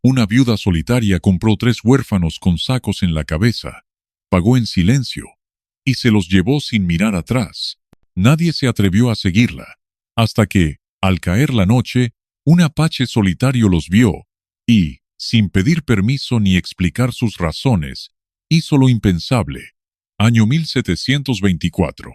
Una viuda solitaria compró 3 huérfanos con sacos en la cabeza, pagó en silencio, y se los llevó sin mirar atrás. Nadie se atrevió a seguirla, hasta que, al caer la noche, un apache solitario los vio, y, sin pedir permiso ni explicar sus razones, hizo lo impensable. Año 1724.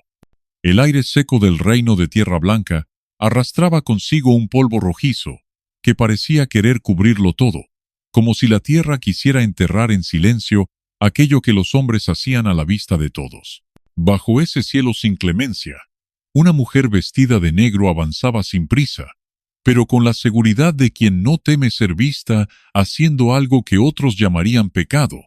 El aire seco del reino de Tierra Blanca arrastraba consigo un polvo rojizo, que parecía querer cubrirlo todo, como si la tierra quisiera enterrar en silencio aquello que los hombres hacían a la vista de todos. Bajo ese cielo sin clemencia, una mujer vestida de negro avanzaba sin prisa, pero con la seguridad de quien no teme ser vista haciendo algo que otros llamarían pecado.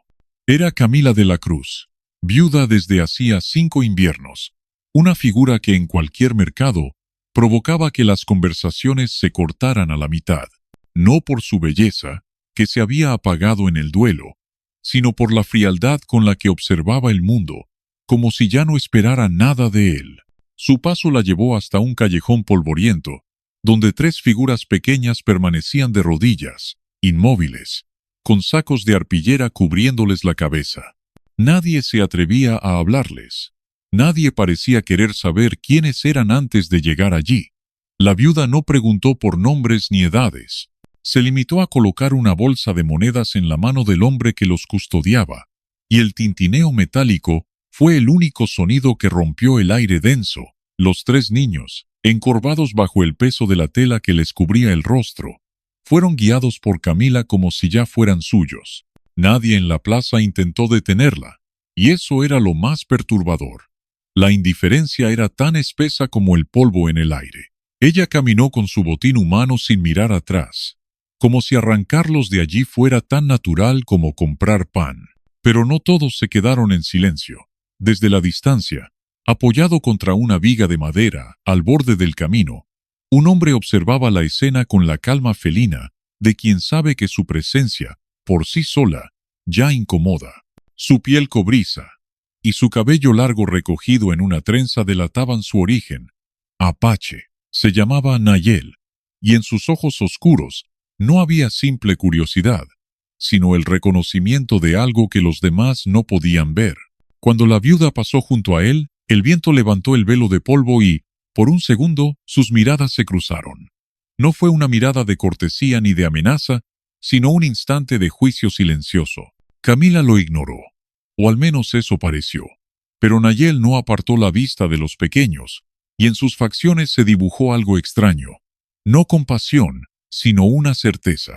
Era Camila de la Cruz, viuda desde hacía 5 inviernos, una figura que en cualquier mercado provocaba que las conversaciones se cortaran a la mitad, no por su belleza, que se había apagado en el duelo, sino por la frialdad con la que observaba el mundo, como si ya no esperara nada de él. Su paso la llevó hasta un callejón polvoriento, donde 3 figuras pequeñas permanecían de rodillas, inmóviles, con sacos de arpillera cubriéndoles la cabeza. Nadie se atrevía a hablarles. Nadie parecía querer saber quiénes eran antes de llegar allí. La viuda no preguntó por nombres ni edades. Se limitó a colocar una bolsa de monedas en la mano del hombre que los custodiaba, y el tintineo metálico fue el único sonido que rompió el aire denso. Los 3 niños, encorvados bajo el peso de la tela que les cubría el rostro, fueron guiados por Camila como si ya fueran suyos. Nadie en la plaza intentó detenerla, y eso era lo más perturbador. La indiferencia era tan espesa como el polvo en el aire. Ella caminó con su botín humano sin mirar atrás, como si arrancarlos de allí fuera tan natural como comprar pan. Pero no todos se quedaron en silencio. Desde la distancia, apoyado contra una viga de madera, al borde del camino, un hombre observaba la escena con la calma felina de quien sabe que su presencia, por sí sola, ya incomoda. Su piel cobriza y su cabello largo recogido en una trenza delataban su origen. Apache. Se llamaba Nayel, y en sus ojos oscuros no había simple curiosidad, sino el reconocimiento de algo que los demás no podían ver. Cuando la viuda pasó junto a él, el viento levantó el velo de polvo y, por un segundo, sus miradas se cruzaron. No fue una mirada de cortesía ni de amenaza, sino un instante de juicio silencioso. Camila lo ignoró, o al menos eso pareció. Pero Nayel no apartó la vista de los pequeños, y en sus facciones se dibujó algo extraño. No compasión, sino una certeza.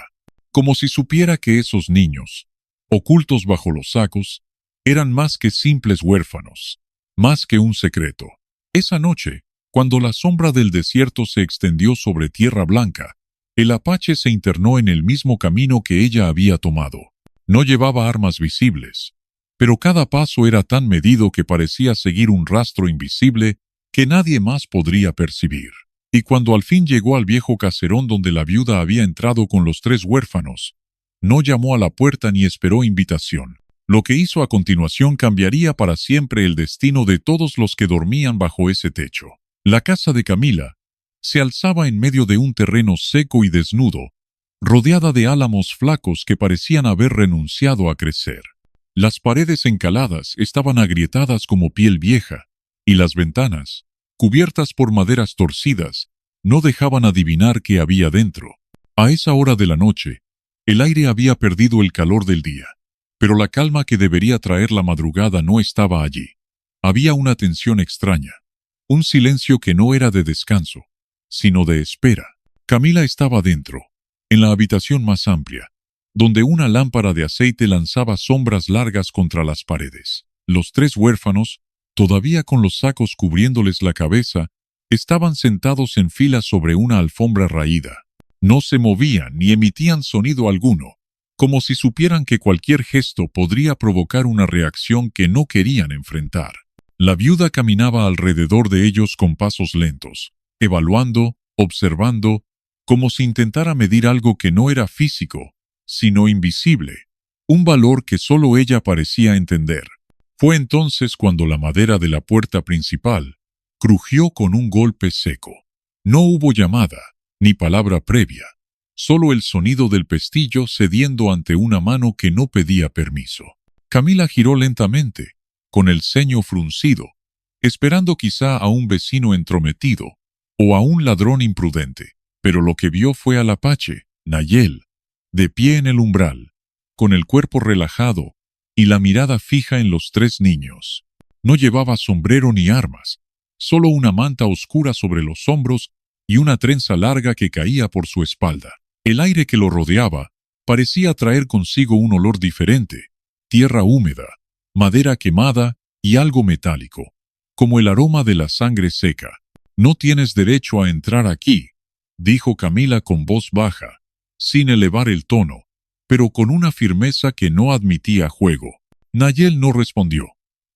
Como si supiera que esos niños, ocultos bajo los sacos, eran más que simples huérfanos, más que un secreto. Esa noche, cuando la sombra del desierto se extendió sobre Tierra Blanca, el apache se internó en el mismo camino que ella había tomado. No llevaba armas visibles, pero cada paso era tan medido que parecía seguir un rastro invisible que nadie más podría percibir. Y cuando al fin llegó al viejo caserón donde la viuda había entrado con los 3 huérfanos, no llamó a la puerta ni esperó invitación. Lo que hizo a continuación cambiaría para siempre el destino de todos los que dormían bajo ese techo. La casa de Camila se alzaba en medio de un terreno seco y desnudo, rodeada de álamos flacos que parecían haber renunciado a crecer. Las paredes encaladas estaban agrietadas como piel vieja, y las ventanas, cubiertas por maderas torcidas, no dejaban adivinar qué había dentro. A esa hora de la noche, el aire había perdido el calor del día, pero la calma que debería traer la madrugada no estaba allí. Había una tensión extraña, un silencio que no era de descanso, sino de espera. Camila estaba dentro, en la habitación más amplia, donde una lámpara de aceite lanzaba sombras largas contra las paredes. Los 3 huérfanos, todavía con los sacos cubriéndoles la cabeza, estaban sentados en fila sobre una alfombra raída. No se movían ni emitían sonido alguno, como si supieran que cualquier gesto podría provocar una reacción que no querían enfrentar. La viuda caminaba alrededor de ellos con pasos lentos, evaluando, observando, como si intentara medir algo que no era físico, sino invisible, un valor que solo ella parecía entender. Fue entonces cuando la madera de la puerta principal crujió con un golpe seco. No hubo llamada, ni palabra previa. solo el sonido del pestillo cediendo ante una mano que no pedía permiso. Camila giró lentamente, con el ceño fruncido, esperando quizá a un vecino entrometido o a un ladrón imprudente, pero lo que vio fue al apache, Nayel, de pie en el umbral, con el cuerpo relajado y la mirada fija en los tres niños. No llevaba sombrero ni armas, solo una manta oscura sobre los hombros y una trenza larga que caía por su espalda. El aire que lo rodeaba parecía traer consigo un olor diferente, tierra húmeda, madera quemada y algo metálico, como el aroma de la sangre seca. «No tienes derecho a entrar aquí», dijo Camila con voz baja, sin elevar el tono, pero con una firmeza que no admitía juego. Nayel no respondió.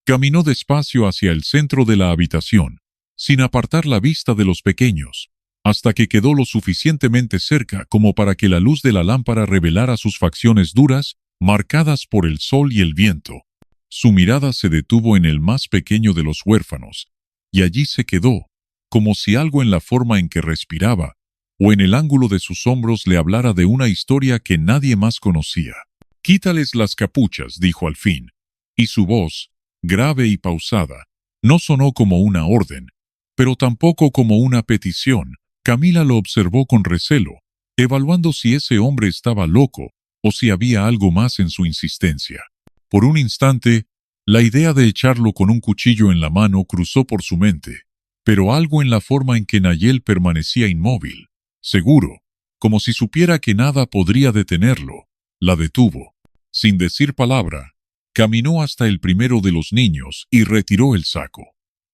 Caminó despacio hacia el centro de la habitación, sin apartar la vista de los pequeños, hasta que quedó lo suficientemente cerca como para que la luz de la lámpara revelara sus facciones duras, marcadas por el sol y el viento. Su mirada se detuvo en el más pequeño de los huérfanos, y allí se quedó, como si algo en la forma en que respiraba, o en el ángulo de sus hombros le hablara de una historia que nadie más conocía. «Quítales las capuchas», dijo al fin, y su voz, grave y pausada, no sonó como una orden, pero tampoco como una petición. Camila lo observó con recelo, evaluando si ese hombre estaba loco o si había algo más en su insistencia. Por un instante, la idea de echarlo con un cuchillo en la mano cruzó por su mente, pero algo en la forma en que Nayel permanecía inmóvil, seguro, como si supiera que nada podría detenerlo, la detuvo. Sin decir palabra, caminó hasta el primero de los niños y retiró el saco.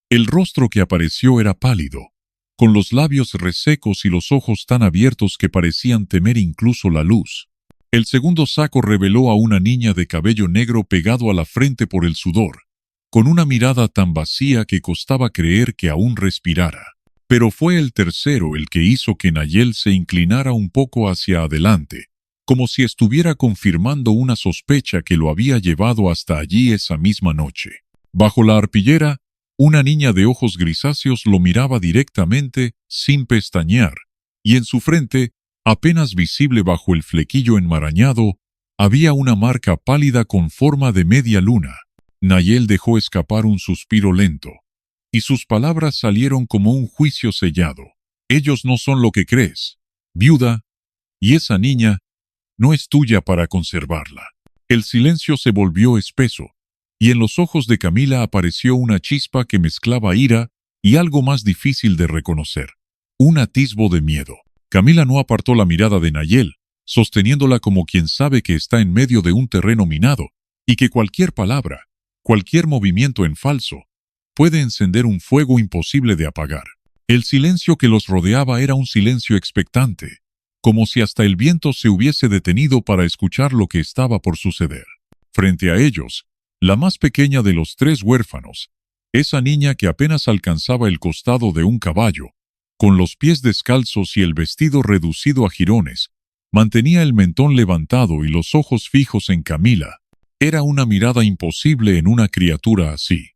El rostro que apareció era pálido, con los labios resecos y los ojos tan abiertos que parecían temer incluso la luz. El segundo saco reveló a una niña de cabello negro pegado a la frente por el sudor, con una mirada tan vacía que costaba creer que aún respirara. Pero fue el tercero el que hizo que Nayel se inclinara un poco hacia adelante, como si estuviera confirmando una sospecha que lo había llevado hasta allí esa misma noche. Bajo la arpillera, una niña de ojos grisáceos lo miraba directamente, sin pestañear, y en su frente, apenas visible bajo el flequillo enmarañado, había una marca pálida con forma de media luna. Nayel dejó escapar un suspiro lento, y sus palabras salieron como un juicio sellado. «Ellos no son lo que crees, viuda, y esa niña no es tuya para conservarla». El silencio se volvió espeso, y en los ojos de Camila apareció una chispa que mezclaba ira y algo más difícil de reconocer, un atisbo de miedo. Camila no apartó la mirada de Nayel, sosteniéndola como quien sabe que está en medio de un terreno minado, y que cualquier palabra, cualquier movimiento en falso, puede encender un fuego imposible de apagar. El silencio que los rodeaba era un silencio expectante, como si hasta el viento se hubiese detenido para escuchar lo que estaba por suceder. Frente a ellos, la más pequeña de los tres huérfanos, esa niña que apenas alcanzaba el costado de un caballo, con los pies descalzos y el vestido reducido a jirones, mantenía el mentón levantado y los ojos fijos en Camila. Era una mirada imposible en una criatura así.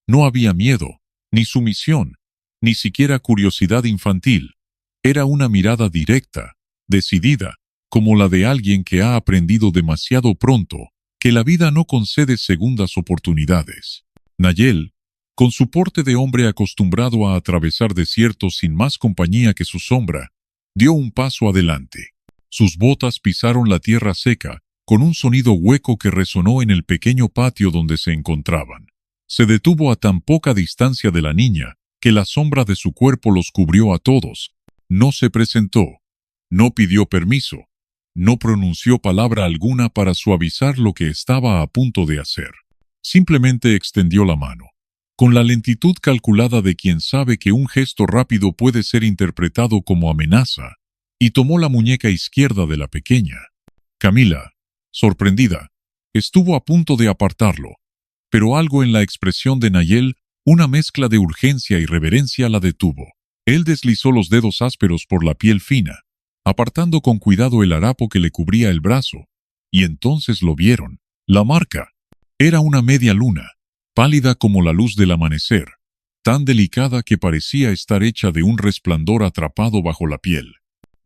No había miedo, ni sumisión, ni siquiera curiosidad infantil. Era una mirada directa, decidida, como la de alguien que ha aprendido demasiado pronto que la vida no concede segundas oportunidades. Nayel, con su porte de hombre acostumbrado a atravesar desiertos sin más compañía que su sombra, dio un paso adelante. Sus botas pisaron la tierra seca, con un sonido hueco que resonó en el pequeño patio donde se encontraban. Se detuvo a tan poca distancia de la niña que la sombra de su cuerpo los cubrió a todos. No se presentó, no pidió permiso, no pronunció palabra alguna para suavizar lo que estaba a punto de hacer. Simplemente extendió la mano, con la lentitud calculada de quien sabe que un gesto rápido puede ser interpretado como amenaza, y tomó la muñeca izquierda de la pequeña. Camila, sorprendida, estuvo a punto de apartarlo, pero algo en la expresión de Nayel, una mezcla de urgencia y reverencia, la detuvo. Él deslizó los dedos ásperos por la piel fina, apartando con cuidado el harapo que le cubría el brazo, y entonces lo vieron. La marca era una media luna, pálida como la luz del amanecer, tan delicada que parecía estar hecha de un resplandor atrapado bajo la piel.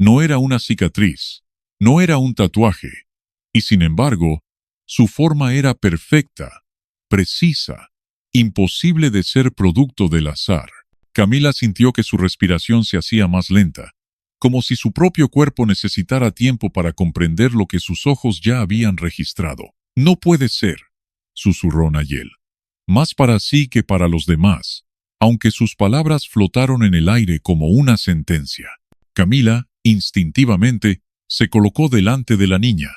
No era una cicatriz, no era un tatuaje, y sin embargo, su forma era perfecta, precisa, imposible de ser producto del azar. Camila sintió que su respiración se hacía más lenta, como si su propio cuerpo necesitara tiempo para comprender lo que sus ojos ya habían registrado. No puede ser, susurró Nayel, más para sí que para los demás, aunque sus palabras flotaron en el aire como una sentencia. Camila, instintivamente, se colocó delante de la niña,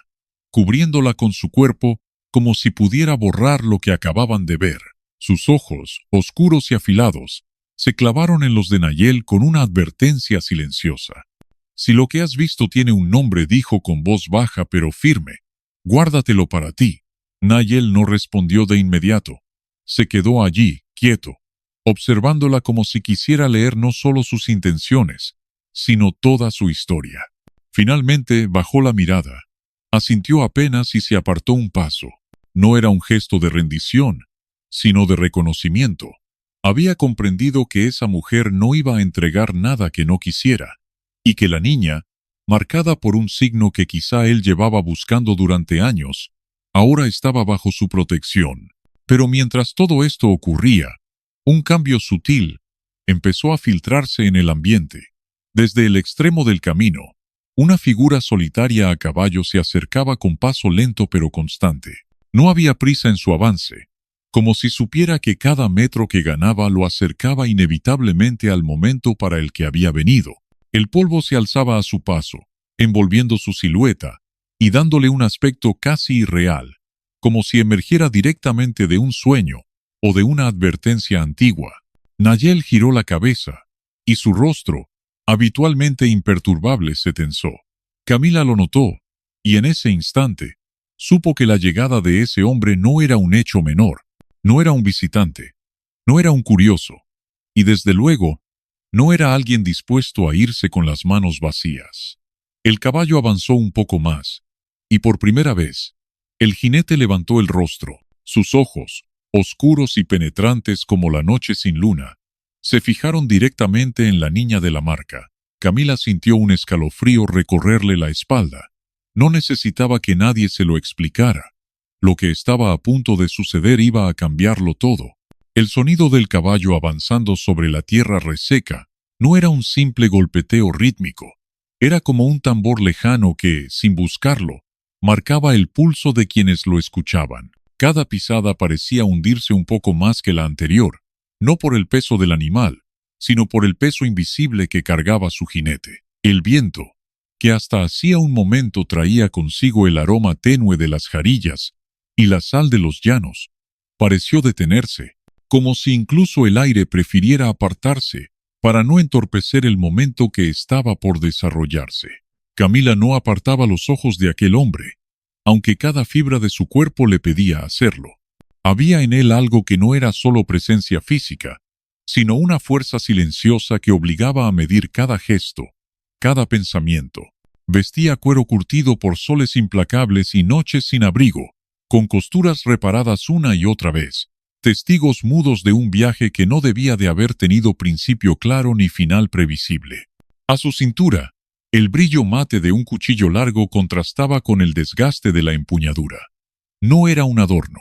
cubriéndola con su cuerpo como si pudiera borrar lo que acababan de ver. Sus ojos, oscuros y afilados, se clavaron en los de Nayel con una advertencia silenciosa. Si lo que has visto tiene un nombre, dijo con voz baja pero firme, guárdatelo para ti. Nayel no respondió de inmediato. Se quedó allí, quieto, observándola como si quisiera leer no solo sus intenciones, sino toda su historia. Finalmente bajó la mirada, asintió apenas y se apartó un paso. No era un gesto de rendición, sino de reconocimiento. Había comprendido que esa mujer no iba a entregar nada que no quisiera, y que la niña, marcada por un signo que quizá él llevaba buscando durante años, ahora estaba bajo su protección. Pero mientras todo esto ocurría, un cambio sutil empezó a filtrarse en el ambiente. Desde el extremo del camino, una figura solitaria a caballo se acercaba con paso lento pero constante. No había prisa en su avance, como si supiera que cada metro que ganaba lo acercaba inevitablemente al momento para el que había venido. El polvo se alzaba a su paso, envolviendo su silueta y dándole un aspecto casi irreal, como si emergiera directamente de un sueño o de una advertencia antigua. Nayel giró la cabeza, y su rostro, habitualmente imperturbable, se tensó. Camila lo notó, y en ese instante, supo que la llegada de ese hombre no era un hecho menor, no era un visitante, no era un curioso, y desde luego, no era alguien dispuesto a irse con las manos vacías. El caballo avanzó un poco más, y por primera vez, el jinete levantó el rostro. Sus ojos, oscuros y penetrantes como la noche sin luna, se fijaron directamente en la niña de la marca. Camila sintió un escalofrío recorrerle la espalda. No necesitaba que nadie se lo explicara. Lo que estaba a punto de suceder iba a cambiarlo todo. El sonido del caballo avanzando sobre la tierra reseca no era un simple golpeteo rítmico. Era como un tambor lejano que, sin buscarlo, marcaba el pulso de quienes lo escuchaban. Cada pisada parecía hundirse un poco más que la anterior, no por el peso del animal, sino por el peso invisible que cargaba su jinete. El viento, que hasta hacía un momento traía consigo el aroma tenue de las jarillas y la sal de los llanos, pareció detenerse, como si incluso el aire prefiriera apartarse para no entorpecer el momento que estaba por desarrollarse. Camila no apartaba los ojos de aquel hombre, aunque cada fibra de su cuerpo le pedía hacerlo. Había en él algo que no era solo presencia física, sino una fuerza silenciosa que obligaba a medir cada gesto, cada pensamiento. Vestía cuero curtido por soles implacables y noches sin abrigo, con costuras reparadas una y otra vez, testigos mudos de un viaje que no debía de haber tenido principio claro ni final previsible. A su cintura, el brillo mate de un cuchillo largo contrastaba con el desgaste de la empuñadura. No era un adorno,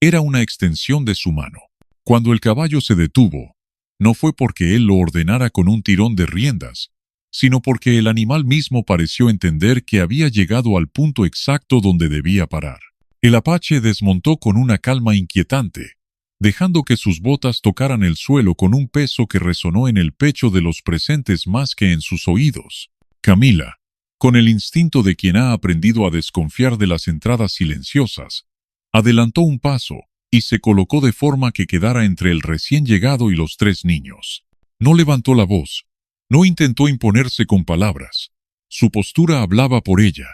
era una extensión de su mano. Cuando el caballo se detuvo, no fue porque él lo ordenara con un tirón de riendas, sino porque el animal mismo pareció entender que había llegado al punto exacto donde debía parar. El apache desmontó con una calma inquietante, dejando que sus botas tocaran el suelo con un peso que resonó en el pecho de los presentes más que en sus oídos. Camila, con el instinto de quien ha aprendido a desconfiar de las entradas silenciosas, adelantó un paso y se colocó de forma que quedara entre el recién llegado y los tres niños. No levantó la voz, no intentó imponerse con palabras. Su postura hablaba por ella.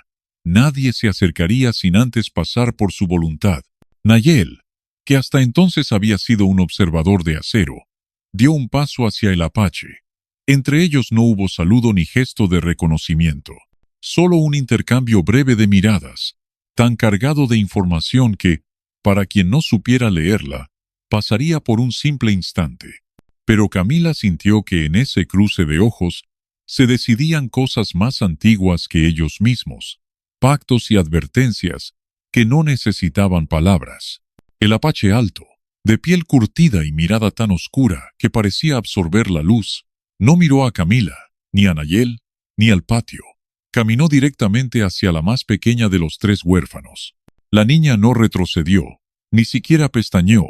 Nadie se acercaría sin antes pasar por su voluntad. Nayel, que hasta entonces había sido un observador de acero, dio un paso hacia el apache. Entre ellos no hubo saludo ni gesto de reconocimiento, solo un intercambio breve de miradas, tan cargado de información que, para quien no supiera leerla, pasaría por un simple instante. Pero Camila sintió que en ese cruce de ojos Se decidían cosas más antiguas que ellos mismos, pactos y advertencias que no necesitaban palabras. El apache alto, de piel curtida y mirada tan oscura que parecía absorber la luz, no miró a Camila, ni a Nayel, ni al patio. Caminó directamente hacia la más pequeña de los tres huérfanos. La niña no retrocedió, ni siquiera pestañeó,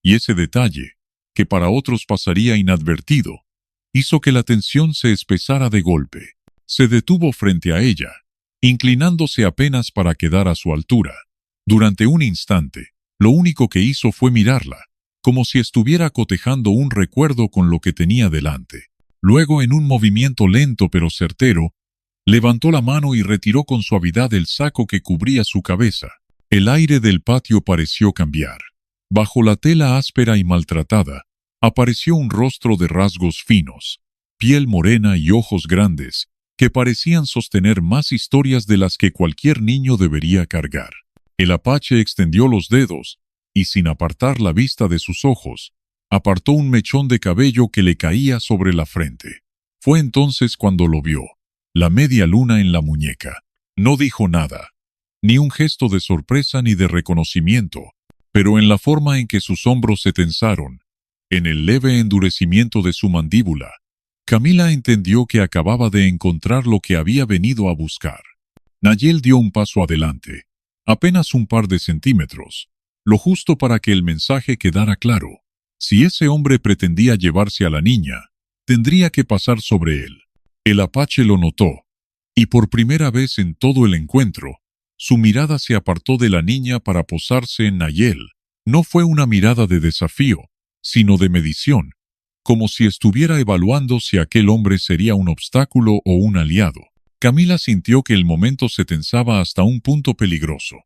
y ese detalle, que para otros pasaría inadvertido, hizo que la tensión se espesara de golpe. Se detuvo frente a ella, inclinándose apenas para quedar a su altura. Durante un instante, lo único que hizo fue mirarla, como si estuviera cotejando un recuerdo con lo que tenía delante. Luego, en un movimiento lento pero certero, levantó la mano y retiró con suavidad el saco que cubría su cabeza. El aire del patio pareció cambiar. Bajo la tela áspera y maltratada, apareció un rostro de rasgos finos, piel morena y ojos grandes, que parecían sostener más historias de las que cualquier niño debería cargar. El apache extendió los dedos, y sin apartar la vista de sus ojos, apartó un mechón de cabello que le caía sobre la frente. Fue entonces cuando lo vio, la media luna en la muñeca. No dijo nada, ni un gesto de sorpresa ni de reconocimiento, pero en la forma en que sus hombros se tensaron, en el leve endurecimiento de su mandíbula, Camila entendió que acababa de encontrar lo que había venido a buscar. Nayel dio un paso adelante, apenas un par de centímetros, lo justo para que el mensaje quedara claro. Si ese hombre pretendía llevarse a la niña, tendría que pasar sobre él. El apache lo notó, y por primera vez en todo el encuentro, su mirada se apartó de la niña para posarse en Nayel. No fue una mirada de desafío, sino de medición, como si estuviera evaluando si aquel hombre sería un obstáculo o un aliado. Camila sintió que el momento se tensaba hasta un punto peligroso.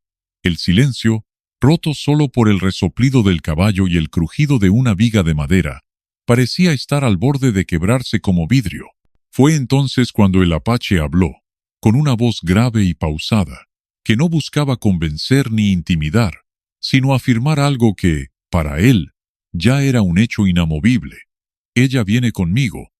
El silencio, roto solo por el resoplido del caballo y el crujido de una viga de madera, parecía estar al borde de quebrarse como vidrio. Fue entonces cuando el apache habló, con una voz grave y pausada, que no buscaba convencer ni intimidar, sino afirmar algo que, para él, ya era un hecho inamovible. Ella viene conmigo.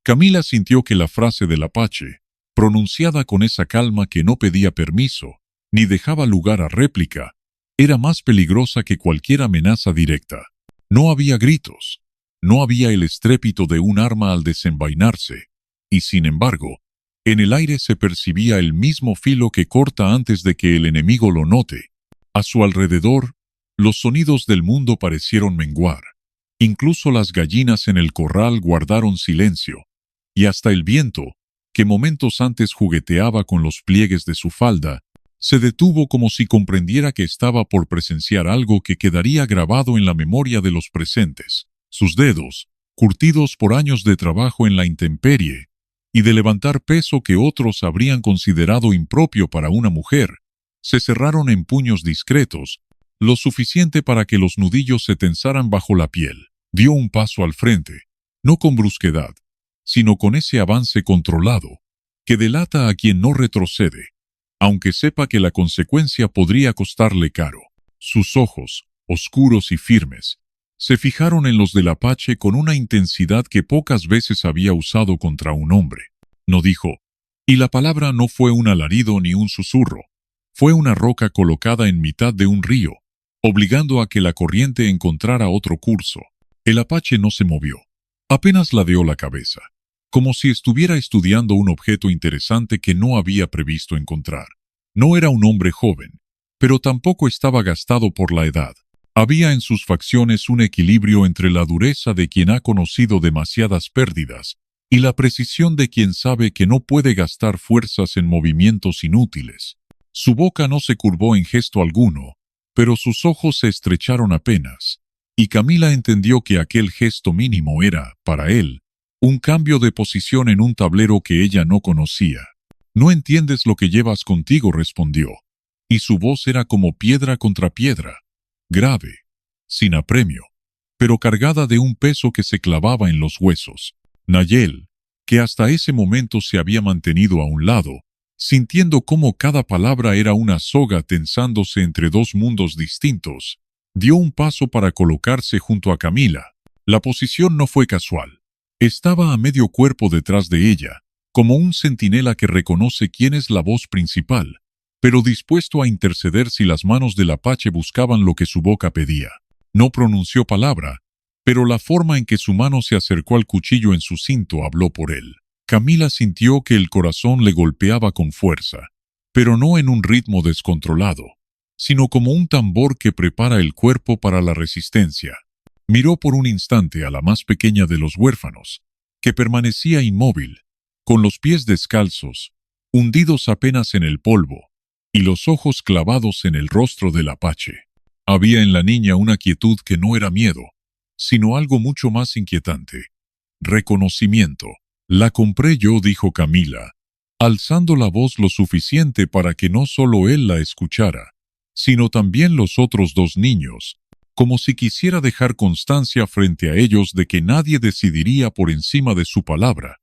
Camila sintió que la frase del apache, pronunciada con esa calma que no pedía permiso, ni dejaba lugar a réplica, era más peligrosa que cualquier amenaza directa. No había gritos, no había el estrépito de un arma al desenvainarse, y sin embargo, en el aire se percibía el mismo filo que corta antes de que el enemigo lo note. A su alrededor, los sonidos del mundo parecieron menguar. Incluso las gallinas en el corral guardaron silencio, y hasta el viento, que momentos antes jugueteaba con los pliegues de su falda, se detuvo como si comprendiera que estaba por presenciar algo que quedaría grabado en la memoria de los presentes. Sus dedos, curtidos por años de trabajo en la intemperie, y de levantar peso que otros habrían considerado impropio para una mujer, se cerraron en puños discretos, lo suficiente para que los nudillos se tensaran bajo la piel. Dio un paso al frente, no con brusquedad, sino con ese avance controlado, que delata a quien no retrocede, aunque sepa que la consecuencia podría costarle caro. Sus ojos, oscuros y firmes, se fijaron en los del apache con una intensidad que pocas veces había usado contra un hombre. No dijo, y la palabra no fue un alarido ni un susurro, fue una roca colocada en mitad de un río, obligando a que la corriente encontrara otro curso. El apache no se movió, apenas ladeó la cabeza, como si estuviera estudiando un objeto interesante que no había previsto encontrar. No era un hombre joven, pero tampoco estaba gastado por la edad. Había en sus facciones un equilibrio entre la dureza de quien ha conocido demasiadas pérdidas y la precisión de quien sabe que no puede gastar fuerzas en movimientos inútiles. Su boca no se curvó en gesto alguno, pero sus ojos se estrecharon apenas, y Camila entendió que aquel gesto mínimo era, para él, un cambio de posición en un tablero que ella no conocía. «No entiendes lo que llevas contigo», respondió, y su voz era como piedra contra piedra, grave, sin apremio, pero cargada de un peso que se clavaba en los huesos. Nayel, que hasta ese momento se había mantenido a un lado, sintiendo cómo cada palabra era una soga tensándose entre dos mundos distintos, dio un paso para colocarse junto a Camila. La posición no fue casual. Estaba a medio cuerpo detrás de ella, como un centinela que reconoce quién es la voz principal, pero dispuesto a interceder si las manos del apache buscaban lo que su boca pedía. No pronunció palabra, pero la forma en que su mano se acercó al cuchillo en su cinto habló por él. Camila sintió que el corazón le golpeaba con fuerza, pero no en un ritmo descontrolado, sino como un tambor que prepara el cuerpo para la resistencia. Miró por un instante a la más pequeña de los huérfanos, que permanecía inmóvil, con los pies descalzos, hundidos apenas en el polvo, y los ojos clavados en el rostro del apache. Había en la niña una quietud que no era miedo, sino algo mucho más inquietante: reconocimiento. «La compré yo», dijo Camila, alzando la voz lo suficiente para que no solo él la escuchara, sino también los otros dos niños, como si quisiera dejar constancia frente a ellos de que nadie decidiría por encima de su palabra,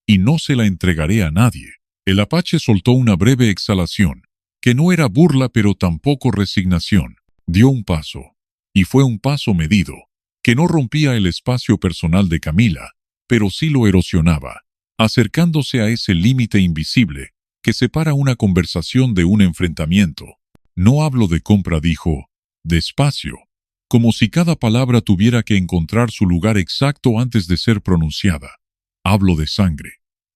y no se la entregaré a nadie. El apache soltó una breve exhalación, que no era burla pero tampoco resignación. Dio un paso, y fue un paso medido, que no rompía el espacio personal de Camila, pero sí lo erosionaba, acercándose a ese límite invisible que separa una conversación de un enfrentamiento. «No hablo de compra», dijo, despacio, como si cada palabra tuviera que encontrar su lugar exacto antes de ser pronunciada. «Hablo de sangre.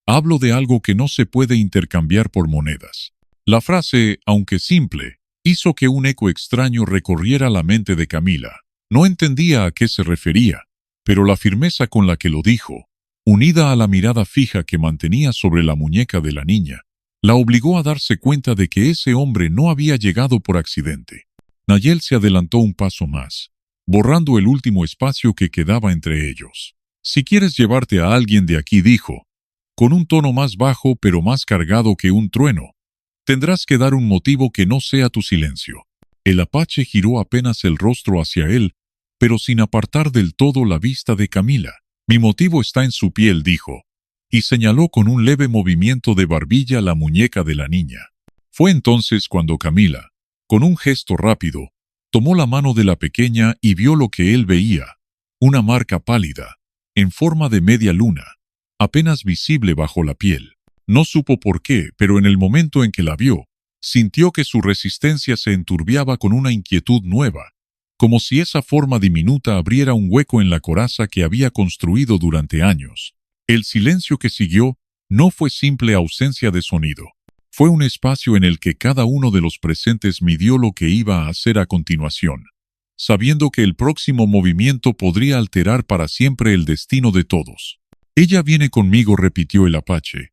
Hablo de algo que no se puede intercambiar por monedas». La frase, aunque simple, hizo que un eco extraño recorriera la mente de Camila. No entendía a qué se refería, pero la firmeza con la que lo dijo, unida a la mirada fija que mantenía sobre la muñeca de la niña, la obligó a darse cuenta de que ese hombre no había llegado por accidente. Nayel se adelantó un paso más, borrando el último espacio que quedaba entre ellos. «Si quieres llevarte a alguien de aquí», dijo, con un tono más bajo pero más cargado que un trueno, «tendrás que dar un motivo que no sea tu silencio». El apache giró apenas el rostro hacia él, pero sin apartar del todo la vista de Camila. «Mi motivo está en su piel», dijo, y señaló con un leve movimiento de barbilla la muñeca de la niña. Fue entonces cuando Camila, con un gesto rápido, tomó la mano de la pequeña y vio lo que él veía: una marca pálida, en forma de media luna, apenas visible bajo la piel. No supo por qué, pero en el momento en que la vio, sintió que su resistencia se enturbiaba con una inquietud nueva, como si esa forma diminuta abriera un hueco en la coraza que había construido durante años. El silencio que siguió no fue simple ausencia de sonido. Fue un espacio en el que cada uno de los presentes midió lo que iba a hacer a continuación, sabiendo que el próximo movimiento podría alterar para siempre el destino de todos. «Ella viene conmigo», repitió el apache,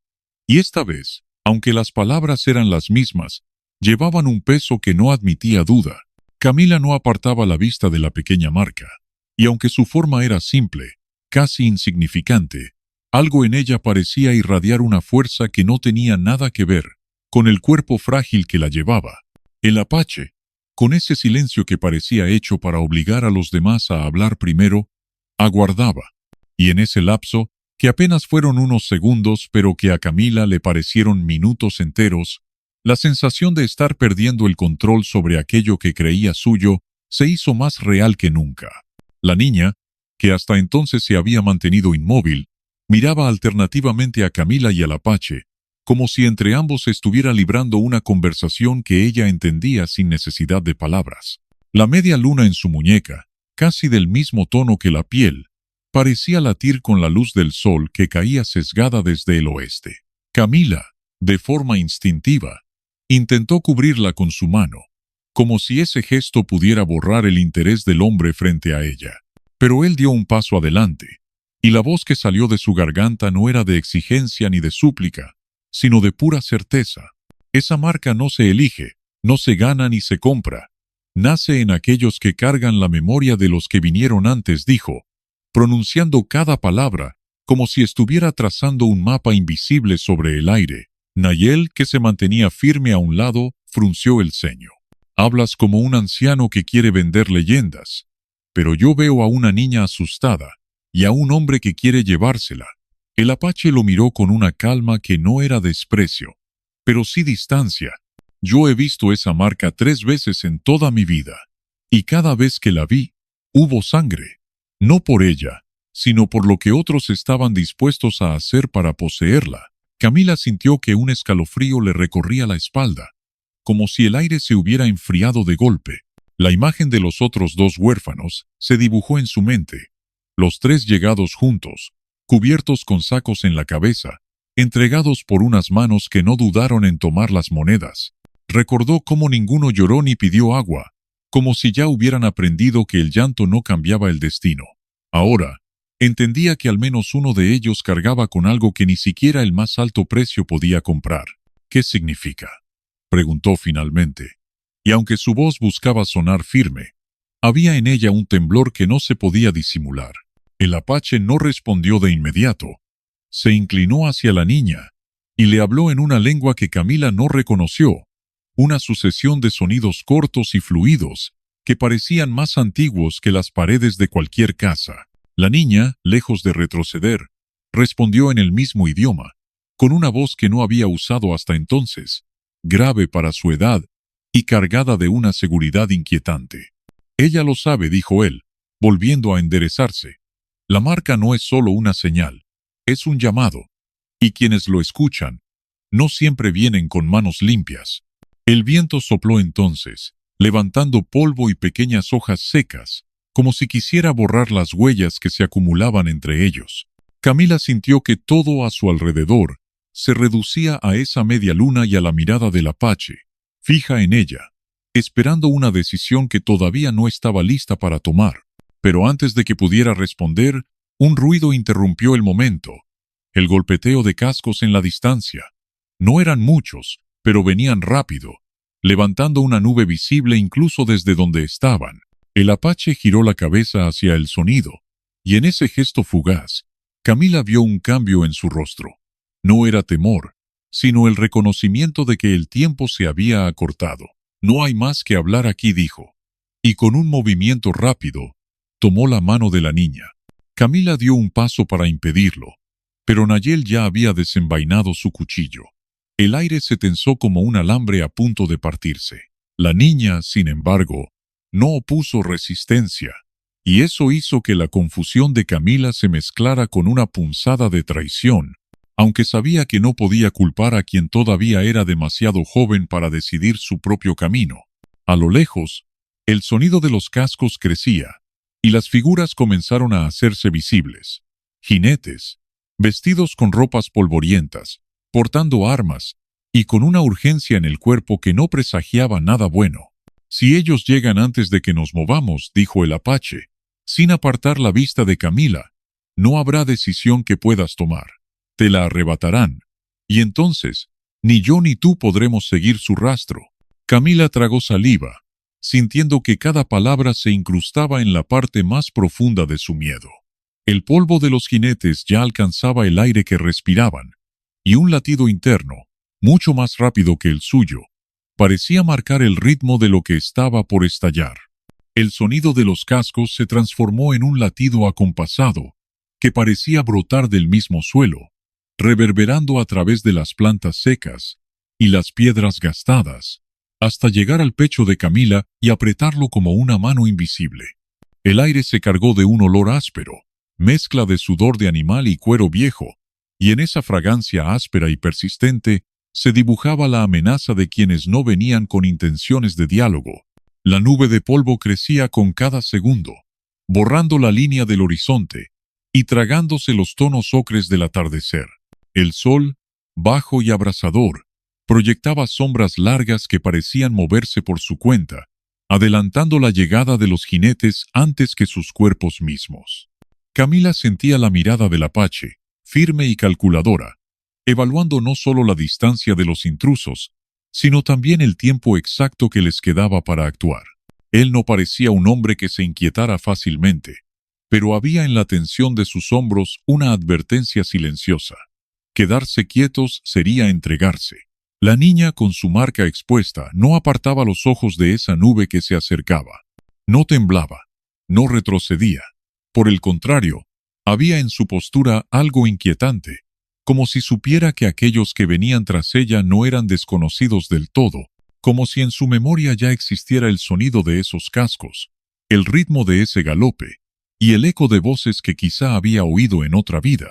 y esta vez, aunque las palabras eran las mismas, llevaban un peso que no admitía duda. Camila no apartaba la vista de la pequeña marca, y aunque su forma era simple, casi insignificante, algo en ella parecía irradiar una fuerza que no tenía nada que ver con el cuerpo frágil que la llevaba. El apache, con ese silencio que parecía hecho para obligar a los demás a hablar primero, aguardaba, y en ese lapso, que apenas fueron unos segundos pero que a Camila le parecieron minutos enteros, la sensación de estar perdiendo el control sobre aquello que creía suyo se hizo más real que nunca. La niña, que hasta entonces se había mantenido inmóvil, miraba alternativamente a Camila y al apache, como si entre ambos estuviera librando una conversación que ella entendía sin necesidad de palabras. La media luna en su muñeca, casi del mismo tono que la piel, parecía latir con la luz del sol que caía sesgada desde el oeste. Camila, de forma instintiva, intentó cubrirla con su mano, como si ese gesto pudiera borrar el interés del hombre frente a ella. Pero él dio un paso adelante, y la voz que salió de su garganta no era de exigencia ni de súplica, sino de pura certeza. «Esa marca no se elige, no se gana ni se compra. Nace en aquellos que cargan la memoria de los que vinieron antes», dijo, pronunciando cada palabra como si estuviera trazando un mapa invisible sobre el aire. Nayel, que se mantenía firme a un lado, frunció el ceño. «Hablas como un anciano que quiere vender leyendas, pero yo veo a una niña asustada y a un hombre que quiere llevársela». El apache lo miró con una calma que no era desprecio, pero sí distancia. «Yo he visto esa marca 3 veces en toda mi vida, y cada vez que la vi, hubo sangre. No por ella, sino por lo que otros estaban dispuestos a hacer para poseerla». Camila sintió que un escalofrío le recorría la espalda, como si el aire se hubiera enfriado de golpe. La imagen de los otros dos huérfanos se dibujó en su mente, los tres llegados juntos, cubiertos con sacos en la cabeza, entregados por unas manos que no dudaron en tomar las monedas. Recordó cómo ninguno lloró ni pidió agua, como si ya hubieran aprendido que el llanto no cambiaba el destino. Ahora, entendía que al menos uno de ellos cargaba con algo que ni siquiera el más alto precio podía comprar. ¿Qué significa?, preguntó finalmente. Y aunque su voz buscaba sonar firme, había en ella un temblor que no se podía disimular. El apache no respondió de inmediato. Se inclinó hacia la niña y le habló en una lengua que Camila no reconoció, una sucesión de sonidos cortos y fluidos que parecían más antiguos que las paredes de cualquier casa. La niña, lejos de retroceder, respondió en el mismo idioma, con una voz que no había usado hasta entonces, grave para su edad y cargada de una seguridad inquietante. Ella lo sabe, dijo él, volviendo a enderezarse. La marca no es solo una señal, es un llamado, y quienes lo escuchan no siempre vienen con manos limpias. El viento sopló entonces, levantando polvo y pequeñas hojas secas, como si quisiera borrar las huellas que se acumulaban entre ellos. Camila sintió que todo a su alrededor se reducía a esa media luna y a la mirada del apache, fija en ella, esperando una decisión que todavía no estaba lista para tomar. Pero antes de que pudiera responder, un ruido interrumpió el momento, el golpeteo de cascos en la distancia. No eran muchos, pero venían rápido, levantando una nube visible incluso desde donde estaban. El apache giró la cabeza hacia el sonido, y en ese gesto fugaz, Camila vio un cambio en su rostro. No era temor, sino el reconocimiento de que el tiempo se había acortado. No hay más que hablar aquí, dijo, y con un movimiento rápido, tomó la mano de la niña. Camila dio un paso para impedirlo, pero Nayel ya había desenvainado su cuchillo. El aire se tensó como un alambre a punto de partirse. La niña, sin embargo, no opuso resistencia, y eso hizo que la confusión de Camila se mezclara con una punzada de traición, aunque sabía que no podía culpar a quien todavía era demasiado joven para decidir su propio camino. A lo lejos, el sonido de los cascos crecía, y las figuras comenzaron a hacerse visibles. Jinetes, vestidos con ropas polvorientas, portando armas, y con una urgencia en el cuerpo que no presagiaba nada bueno. Si ellos llegan antes de que nos movamos, dijo el apache, sin apartar la vista de Camila, no habrá decisión que puedas tomar. Te la arrebatarán, y entonces, ni yo ni tú podremos seguir su rastro. Camila tragó saliva, sintiendo que cada palabra se incrustaba en la parte más profunda de su miedo. El polvo de los jinetes ya alcanzaba el aire que respiraban, y un latido interno, mucho más rápido que el suyo, parecía marcar el ritmo de lo que estaba por estallar. El sonido de los cascos se transformó en un latido acompasado, que parecía brotar del mismo suelo, reverberando a través de las plantas secas y las piedras gastadas, hasta llegar al pecho de Camila y apretarlo como una mano invisible. El aire se cargó de un olor áspero, mezcla de sudor de animal y cuero viejo, y en esa fragancia áspera y persistente se dibujaba la amenaza de quienes no venían con intenciones de diálogo. La nube de polvo crecía con cada segundo, borrando la línea del horizonte y tragándose los tonos ocres del atardecer. El sol, bajo y abrasador, proyectaba sombras largas que parecían moverse por su cuenta, adelantando la llegada de los jinetes antes que sus cuerpos mismos. Camila sentía la mirada del apache, firme y calculadora, evaluando no solo la distancia de los intrusos, sino también el tiempo exacto que les quedaba para actuar. Él no parecía un hombre que se inquietara fácilmente, pero había en la tensión de sus hombros una advertencia silenciosa. Quedarse quietos sería entregarse. La niña, con su marca expuesta, no apartaba los ojos de esa nube que se acercaba. No temblaba, no retrocedía. Por el contrario, había en su postura algo inquietante, como si supiera que aquellos que venían tras ella no eran desconocidos del todo, como si en su memoria ya existiera el sonido de esos cascos, el ritmo de ese galope, y el eco de voces que quizá había oído en otra vida.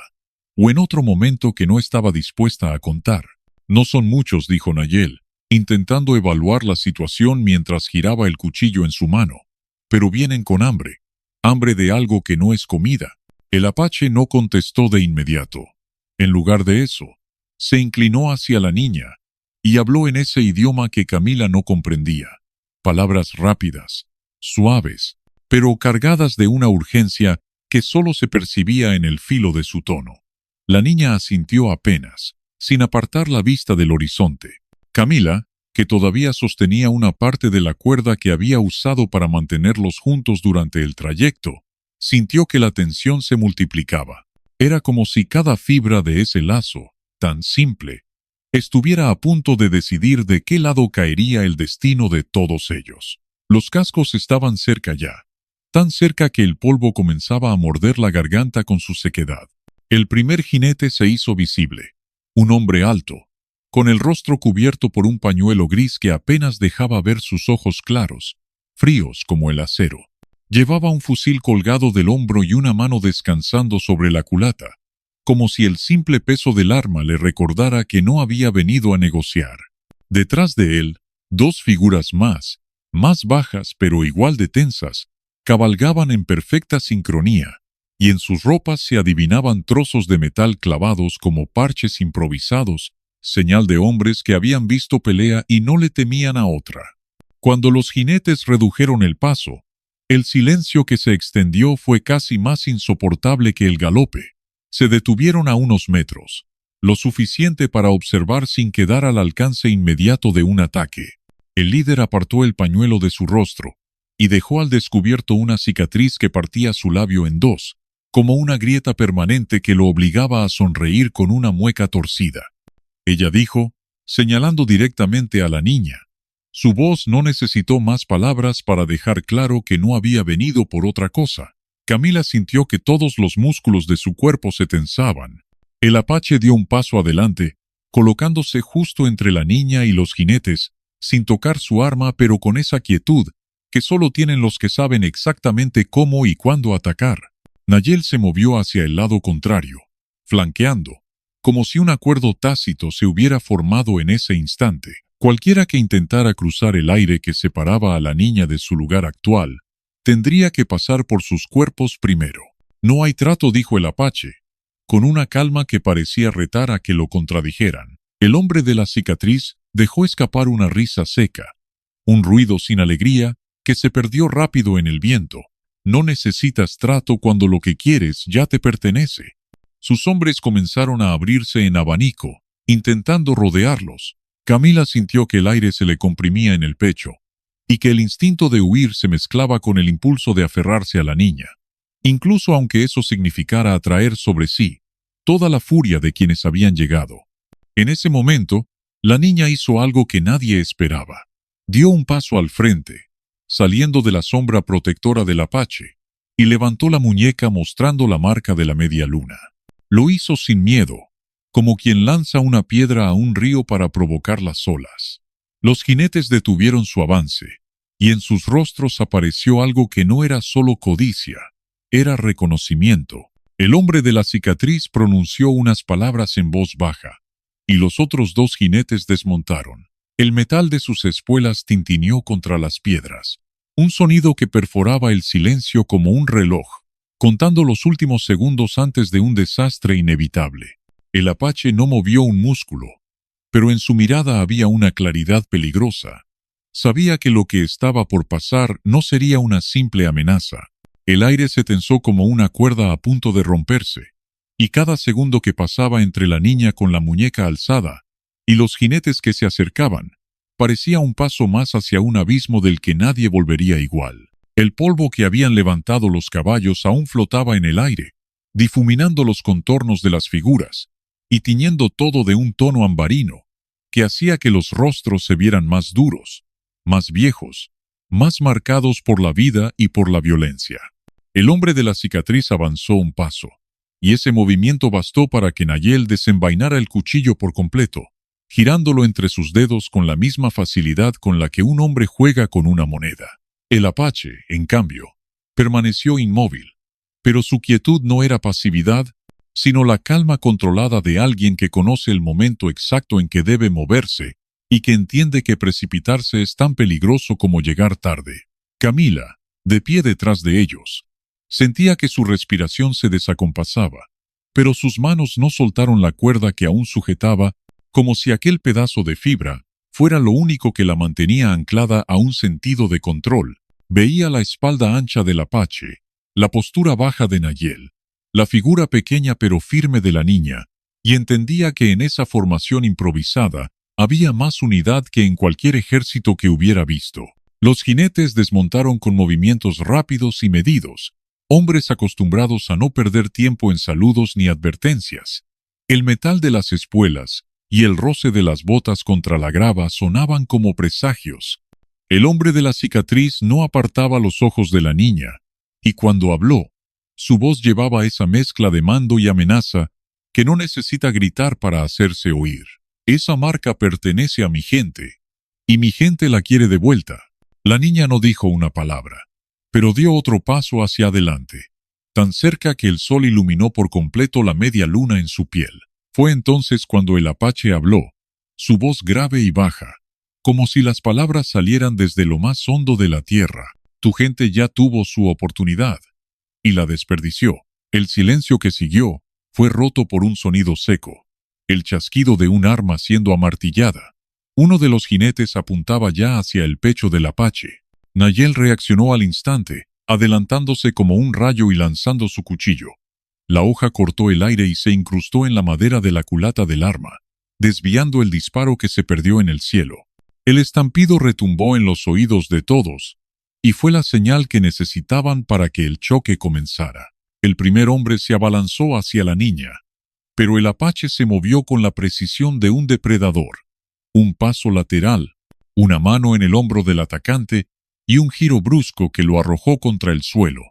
o en otro momento que no estaba dispuesta a contar. No son muchos, dijo Nayel, intentando evaluar la situación mientras giraba el cuchillo en su mano. Pero vienen con hambre. Hambre de algo que no es comida. El apache no contestó de inmediato. En lugar de eso, se inclinó hacia la niña y habló en ese idioma que Camila no comprendía. Palabras rápidas, suaves, pero cargadas de una urgencia que solo se percibía en el filo de su tono. La niña asintió apenas, sin apartar la vista del horizonte. Camila, que todavía sostenía una parte de la cuerda que había usado para mantenerlos juntos durante el trayecto, sintió que la tensión se multiplicaba. Era como si cada fibra de ese lazo, tan simple, estuviera a punto de decidir de qué lado caería el destino de todos ellos. Los cascos estaban cerca ya, tan cerca que el polvo comenzaba a morder la garganta con su sequedad. El primer jinete se hizo visible, un hombre alto, con el rostro cubierto por un pañuelo gris que apenas dejaba ver sus ojos claros, fríos como el acero. Llevaba un fusil colgado del hombro y una mano descansando sobre la culata, como si el simple peso del arma le recordara que no había venido a negociar. Detrás de él, dos figuras más bajas pero igual de tensas, cabalgaban en perfecta sincronía, y en sus ropas se adivinaban trozos de metal clavados como parches improvisados, señal de hombres que habían visto pelea y no le temían a otra. Cuando los jinetes redujeron el paso, el silencio que se extendió fue casi más insoportable que el galope. Se detuvieron a unos metros, lo suficiente para observar sin quedar al alcance inmediato de un ataque. El líder apartó el pañuelo de su rostro y dejó al descubierto una cicatriz que partía su labio en dos, como una grieta permanente que lo obligaba a sonreír con una mueca torcida. Ella dijo, señalando directamente a la niña. Su voz no necesitó más palabras para dejar claro que no había venido por otra cosa. Camila sintió que todos los músculos de su cuerpo se tensaban. El apache dio un paso adelante, colocándose justo entre la niña y los jinetes, sin tocar su arma pero con esa quietud que solo tienen los que saben exactamente cómo y cuándo atacar. Nayel se movió hacia el lado contrario, flanqueando, como si un acuerdo tácito se hubiera formado en ese instante. Cualquiera que intentara cruzar el aire que separaba a la niña de su lugar actual, tendría que pasar por sus cuerpos primero. No hay trato, dijo el apache, con una calma que parecía retar a que lo contradijeran. El hombre de la cicatriz dejó escapar una risa seca, un ruido sin alegría que se perdió rápido en el viento. No necesitas trato cuando lo que quieres ya te pertenece. Sus hombres comenzaron a abrirse en abanico, intentando rodearlos. Camila sintió que el aire se le comprimía en el pecho, y que el instinto de huir se mezclaba con el impulso de aferrarse a la niña, incluso aunque eso significara atraer sobre sí toda la furia de quienes habían llegado. En ese momento, la niña hizo algo que nadie esperaba. Dio un paso al frente, saliendo de la sombra protectora del apache, y levantó la muñeca mostrando la marca de la media luna. Lo hizo sin miedo, como quien lanza una piedra a un río para provocar las olas. Los jinetes detuvieron su avance, y en sus rostros apareció algo que no era solo codicia, era reconocimiento. El hombre de la cicatriz pronunció unas palabras en voz baja, y los otros dos jinetes desmontaron. El metal de sus espuelas tintineó contra las piedras, un sonido que perforaba el silencio como un reloj, contando los últimos segundos antes de un desastre inevitable. El apache no movió un músculo, pero en su mirada había una claridad peligrosa. Sabía que lo que estaba por pasar no sería una simple amenaza. El aire se tensó como una cuerda a punto de romperse, y cada segundo que pasaba entre la niña con la muñeca alzada y los jinetes que se acercaban, parecía un paso más hacia un abismo del que nadie volvería igual. El polvo que habían levantado los caballos aún flotaba en el aire, difuminando los contornos de las figuras y tiñendo todo de un tono ambarino que hacía que los rostros se vieran más duros, más viejos, más marcados por la vida y por la violencia. El hombre de la cicatriz avanzó un paso, y ese movimiento bastó para que Nayel desenvainara el cuchillo por completo, girándolo entre sus dedos con la misma facilidad con la que un hombre juega con una moneda. El apache, en cambio, permaneció inmóvil, pero su quietud no era pasividad, sino la calma controlada de alguien que conoce el momento exacto en que debe moverse y que entiende que precipitarse es tan peligroso como llegar tarde. Camila, de pie detrás de ellos, sentía que su respiración se desacompasaba, pero sus manos no soltaron la cuerda que aún sujetaba, como si aquel pedazo de fibra fuera lo único que la mantenía anclada a un sentido de control. Veía la espalda ancha del Apache, la postura baja de Nayel, la figura pequeña pero firme de la niña, y entendía que en esa formación improvisada había más unidad que en cualquier ejército que hubiera visto. Los jinetes desmontaron con movimientos rápidos y medidos, hombres acostumbrados a no perder tiempo en saludos ni advertencias. El metal de las espuelas y el roce de las botas contra la grava sonaban como presagios. El hombre de la cicatriz no apartaba los ojos de la niña, y cuando habló, su voz llevaba esa mezcla de mando y amenaza que no necesita gritar para hacerse oír. Esa marca pertenece a mi gente, y mi gente la quiere de vuelta. La niña no dijo una palabra, pero dio otro paso hacia adelante, tan cerca que el sol iluminó por completo la media luna en su piel. Fue entonces cuando el Apache habló, su voz grave y baja, como si las palabras salieran desde lo más hondo de la tierra. Tu gente ya tuvo su oportunidad, y la desperdició. El silencio que siguió fue roto por un sonido seco, el chasquido de un arma siendo amartillada. Uno de los jinetes apuntaba ya hacia el pecho del Apache. Nayel reaccionó al instante, adelantándose como un rayo y lanzando su cuchillo. La hoja cortó el aire y se incrustó en la madera de la culata del arma, desviando el disparo que se perdió en el cielo. El estampido retumbó en los oídos de todos, y fue la señal que necesitaban para que el choque comenzara. El primer hombre se abalanzó hacia la niña, pero el Apache se movió con la precisión de un depredador. Un paso lateral, una mano en el hombro del atacante y un giro brusco que lo arrojó contra el suelo,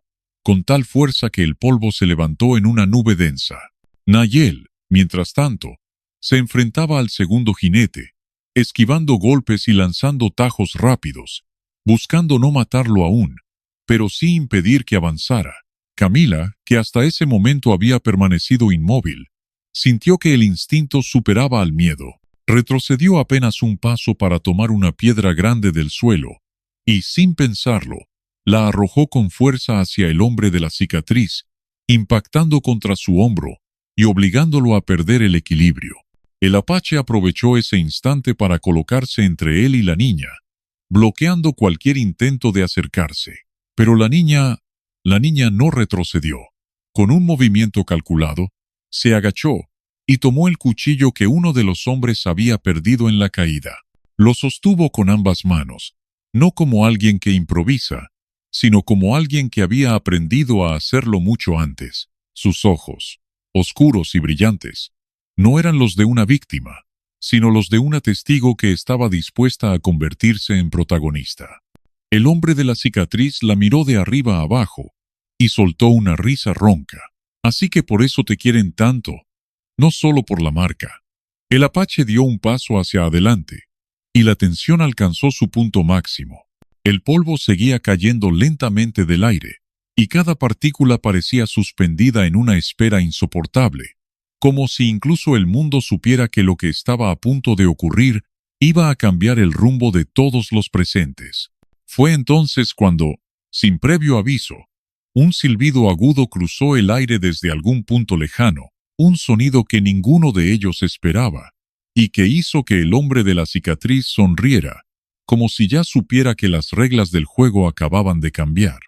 con tal fuerza que el polvo se levantó en una nube densa. Nayel, mientras tanto, se enfrentaba al segundo jinete, esquivando golpes y lanzando tajos rápidos, buscando no matarlo aún, pero sí impedir que avanzara. Camila, que hasta ese momento había permanecido inmóvil, sintió que el instinto superaba al miedo. Retrocedió apenas un paso para tomar una piedra grande del suelo, y sin pensarlo, la arrojó con fuerza hacia el hombre de la cicatriz, impactando contra su hombro y obligándolo a perder el equilibrio. El Apache aprovechó ese instante para colocarse entre él y la niña, bloqueando cualquier intento de acercarse. Pero la niña no retrocedió. Con un movimiento calculado, se agachó y tomó el cuchillo que uno de los hombres había perdido en la caída. Lo sostuvo con ambas manos, no como alguien que improvisa, sino como alguien que había aprendido a hacerlo mucho antes. Sus ojos, oscuros y brillantes, no eran los de una víctima, sino los de una testigo que estaba dispuesta a convertirse en protagonista. El hombre de la cicatriz la miró de arriba a abajo y soltó una risa ronca. Así que por eso te quieren tanto, no solo por la marca. El Apache dio un paso hacia adelante, y la tensión alcanzó su punto máximo. El polvo seguía cayendo lentamente del aire, y cada partícula parecía suspendida en una espera insoportable, como si incluso el mundo supiera que lo que estaba a punto de ocurrir iba a cambiar el rumbo de todos los presentes. Fue entonces cuando, sin previo aviso, un silbido agudo cruzó el aire desde algún punto lejano, un sonido que ninguno de ellos esperaba, y que hizo que el hombre de la cicatriz sonriera, como si ya supiera que las reglas del juego acababan de cambiar.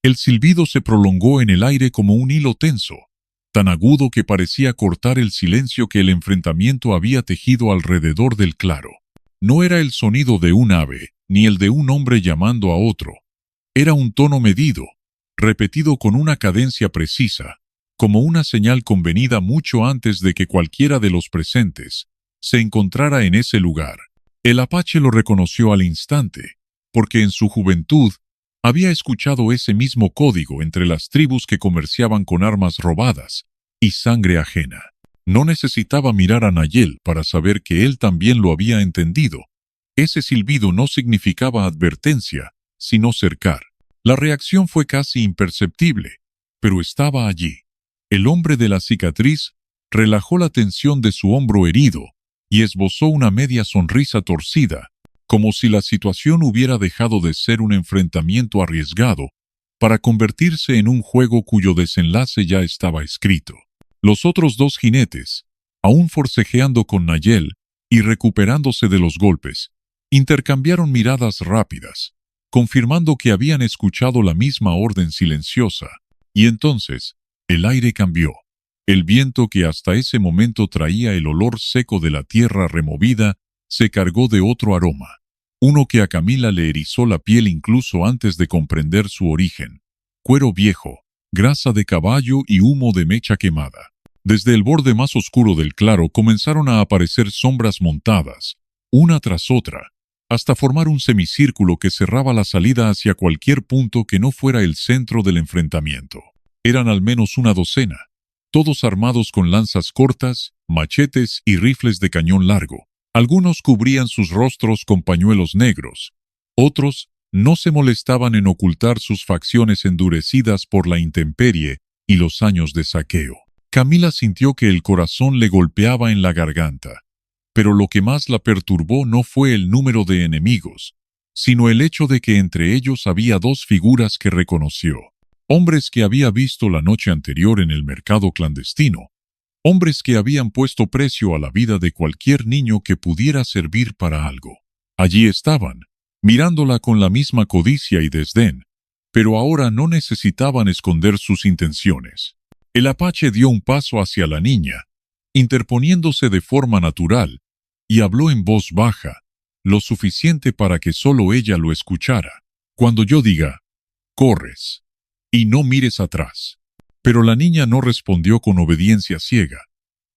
El silbido se prolongó en el aire como un hilo tenso, tan agudo que parecía cortar el silencio que el enfrentamiento había tejido alrededor del claro. No era el sonido de un ave, ni el de un hombre llamando a otro. Era un tono medido, repetido con una cadencia precisa, como una señal convenida mucho antes de que cualquiera de los presentes se encontrara en ese lugar. El Apache lo reconoció al instante, porque en su juventud había escuchado ese mismo código entre las tribus que comerciaban con armas robadas y sangre ajena. No necesitaba mirar a Nayel para saber que él también lo había entendido. Ese silbido no significaba advertencia, sino cercar. La reacción fue casi imperceptible, pero estaba allí. El hombre de la cicatriz relajó la tensión de su hombro herido y esbozó una media sonrisa torcida, como si la situación hubiera dejado de ser un enfrentamiento arriesgado para convertirse en un juego cuyo desenlace ya estaba escrito. Los otros dos jinetes, aún forcejeando con Nayel y recuperándose de los golpes, intercambiaron miradas rápidas, confirmando que habían escuchado la misma orden silenciosa, y entonces el aire cambió. El viento que hasta ese momento traía el olor seco de la tierra removida se cargó de otro aroma, uno que a Camila le erizó la piel incluso antes de comprender su origen: cuero viejo, grasa de caballo y humo de mecha quemada. Desde el borde más oscuro del claro comenzaron a aparecer sombras montadas, una tras otra, hasta formar un semicírculo que cerraba la salida hacia cualquier punto que no fuera el centro del enfrentamiento. Eran al menos una docena, todos armados con lanzas cortas, machetes y rifles de cañón largo. Algunos cubrían sus rostros con pañuelos negros, otros no se molestaban en ocultar sus facciones endurecidas por la intemperie y los años de saqueo. Camila sintió que el corazón le golpeaba en la garganta, pero lo que más la perturbó no fue el número de enemigos, sino el hecho de que entre ellos había dos figuras que reconoció. Hombres que había visto la noche anterior en el mercado clandestino. Hombres que habían puesto precio a la vida de cualquier niño que pudiera servir para algo. Allí estaban, mirándola con la misma codicia y desdén, pero ahora no necesitaban esconder sus intenciones. El apache dio un paso hacia la niña, interponiéndose de forma natural, y habló en voz baja, lo suficiente para que solo ella lo escuchara. Cuando yo diga, corres, y no mires atrás. Pero la niña no respondió con obediencia ciega.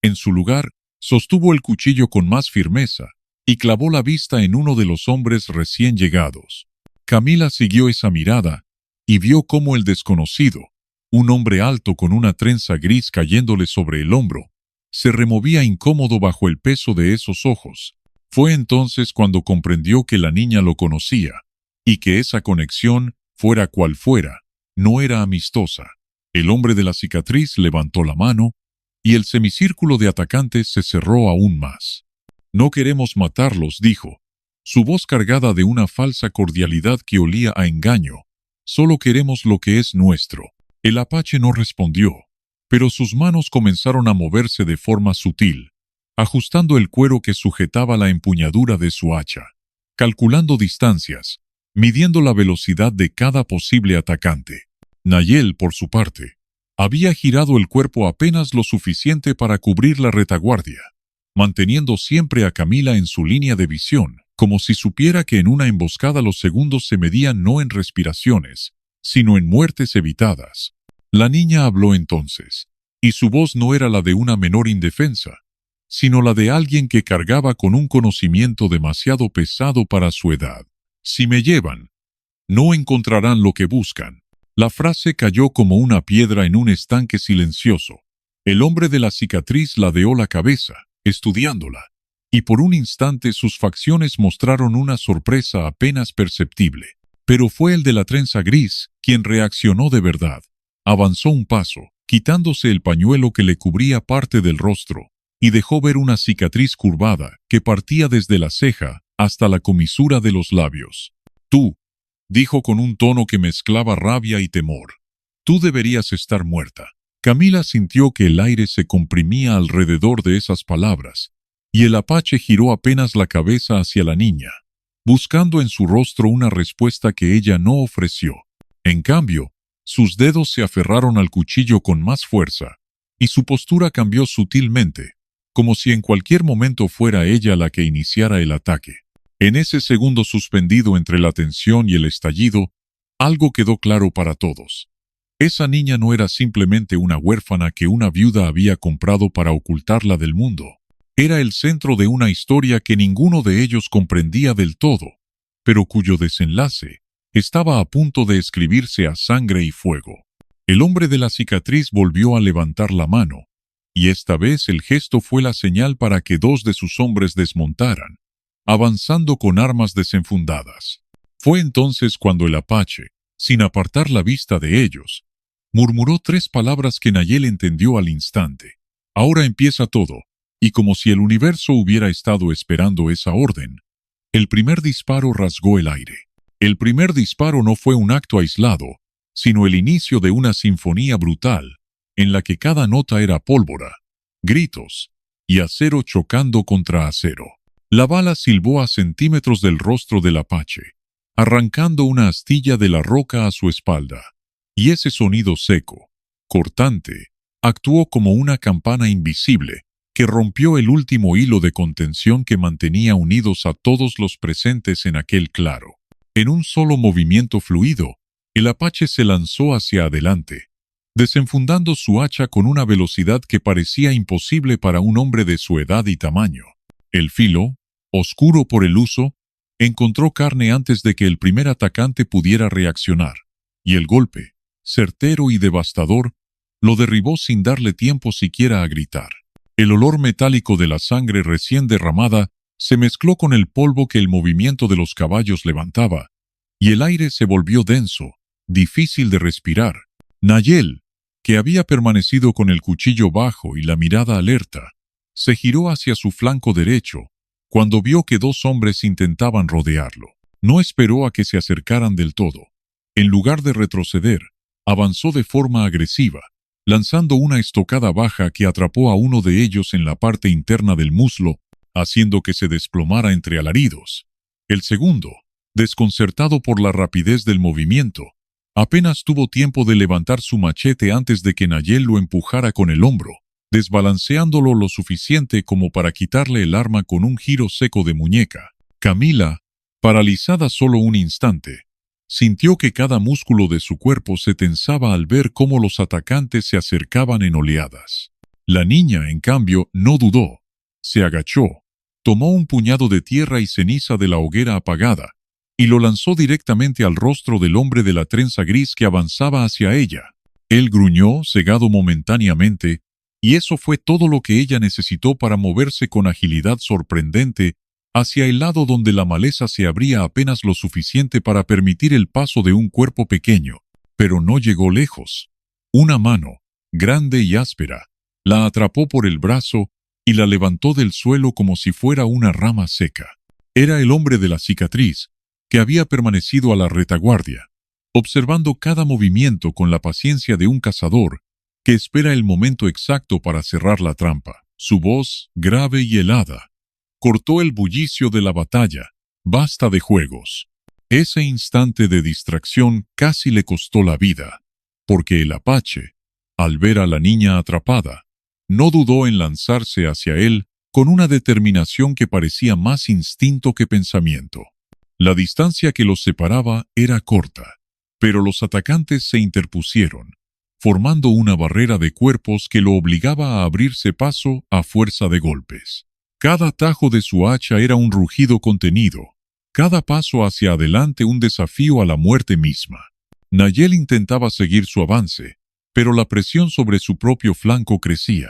En su lugar, sostuvo el cuchillo con más firmeza y clavó la vista en uno de los hombres recién llegados. Camila siguió esa mirada y vio cómo el desconocido, un hombre alto con una trenza gris cayéndole sobre el hombro, se removía incómodo bajo el peso de esos ojos. Fue entonces cuando comprendió que la niña lo conocía, y que esa conexión, fuera cual fuera, no era amistosa. El hombre de la cicatriz levantó la mano, y el semicírculo de atacantes se cerró aún más. No queremos matarlos, dijo, su voz cargada de una falsa cordialidad que olía a engaño. Solo queremos lo que es nuestro. El apache no respondió, pero sus manos comenzaron a moverse de forma sutil, ajustando el cuero que sujetaba la empuñadura de su hacha, calculando distancias, midiendo la velocidad de cada posible atacante. Nayel, por su parte, había girado el cuerpo apenas lo suficiente para cubrir la retaguardia, manteniendo siempre a Camila en su línea de visión, como si supiera que en una emboscada los segundos se medían no en respiraciones, sino en muertes evitadas. La niña habló entonces, y su voz no era la de una menor indefensa, sino la de alguien que cargaba con un conocimiento demasiado pesado para su edad. Si me llevan, no encontrarán lo que buscan. La frase cayó como una piedra en un estanque silencioso. El hombre de la cicatriz ladeó la cabeza, estudiándola, y por un instante sus facciones mostraron una sorpresa apenas perceptible. Pero fue el de la trenza gris quien reaccionó de verdad. Avanzó un paso, quitándose el pañuelo que le cubría parte del rostro, y dejó ver una cicatriz curvada que partía desde la ceja hasta la comisura de los labios. Tú, dijo con un tono que mezclaba rabia y temor, tú deberías estar muerta. Camila sintió que el aire se comprimía alrededor de esas palabras, y el apache giró apenas la cabeza hacia la niña, buscando en su rostro una respuesta que ella no ofreció. En cambio, sus dedos se aferraron al cuchillo con más fuerza, y su postura cambió sutilmente, como si en cualquier momento fuera ella la que iniciara el ataque. En ese segundo suspendido entre la tensión y el estallido, algo quedó claro para todos. Esa niña no era simplemente una huérfana que una viuda había comprado para ocultarla del mundo. Era el centro de una historia que ninguno de ellos comprendía del todo, pero cuyo desenlace estaba a punto de escribirse a sangre y fuego. El hombre de la cicatriz volvió a levantar la mano, y esta vez el gesto fue la señal para que dos de sus hombres desmontaran, avanzando con armas desenfundadas. Fue entonces cuando el apache, sin apartar la vista de ellos, Murmuró 3 palabras que Nayel entendió al instante. Ahora empieza todo, y como si el universo hubiera estado esperando esa orden, el primer disparo rasgó el aire. El primer disparo no fue un acto aislado, sino el inicio de una sinfonía brutal, en la que cada nota era pólvora, gritos y acero chocando contra acero. La bala silbó a centímetros del rostro del apache, arrancando una astilla de la roca a su espalda, y ese sonido seco, cortante, actuó como una campana invisible que rompió el último hilo de contención que mantenía unidos a todos los presentes en aquel claro. En un solo movimiento fluido, el apache se lanzó hacia adelante, desenfundando su hacha con una velocidad que parecía imposible para un hombre de su edad y tamaño. El filo, oscuro por el uso, encontró carne antes de que el primer atacante pudiera reaccionar, y el golpe, certero y devastador, lo derribó sin darle tiempo siquiera a gritar. El olor metálico de la sangre recién derramada se mezcló con el polvo que el movimiento de los caballos levantaba, y el aire se volvió denso, difícil de respirar. Nayel, que había permanecido con el cuchillo bajo y la mirada alerta, se giró hacia su flanco derecho cuando vio que 2 hombres intentaban rodearlo. No esperó a que se acercaran del todo. En lugar de retroceder, avanzó de forma agresiva, lanzando una estocada baja que atrapó a uno de ellos en la parte interna del muslo, haciendo que se desplomara entre alaridos. El segundo, desconcertado por la rapidez del movimiento, apenas tuvo tiempo de levantar su machete antes de que Nayel lo empujara con el hombro, desbalanceándolo lo suficiente como para quitarle el arma con un giro seco de muñeca. Camila, paralizada solo un instante, sintió que cada músculo de su cuerpo se tensaba al ver cómo los atacantes se acercaban en oleadas. La niña, en cambio, no dudó. Se agachó, tomó un puñado de tierra y ceniza de la hoguera apagada, y lo lanzó directamente al rostro del hombre de la trenza gris que avanzaba hacia ella. Él gruñó, cegado momentáneamente, y eso fue todo lo que ella necesitó para moverse con agilidad sorprendente hacia el lado donde la maleza se abría apenas lo suficiente para permitir el paso de un cuerpo pequeño, pero no llegó lejos. Una mano, grande y áspera, la atrapó por el brazo y la levantó del suelo como si fuera una rama seca. Era el hombre de la cicatriz, que había permanecido a la retaguardia, observando cada movimiento con la paciencia de un cazador que espera el momento exacto para cerrar la trampa. Su voz, grave y helada, cortó el bullicio de la batalla. Basta de juegos. Ese instante de distracción casi le costó la vida, porque el apache, al ver a la niña atrapada, no dudó en lanzarse hacia él con una determinación que parecía más instinto que pensamiento. La distancia que los separaba era corta, pero los atacantes se interpusieron, formando una barrera de cuerpos que lo obligaba a abrirse paso a fuerza de golpes. Cada tajo de su hacha era un rugido contenido, cada paso hacia adelante un desafío a la muerte misma. Nayel intentaba seguir su avance, pero la presión sobre su propio flanco crecía.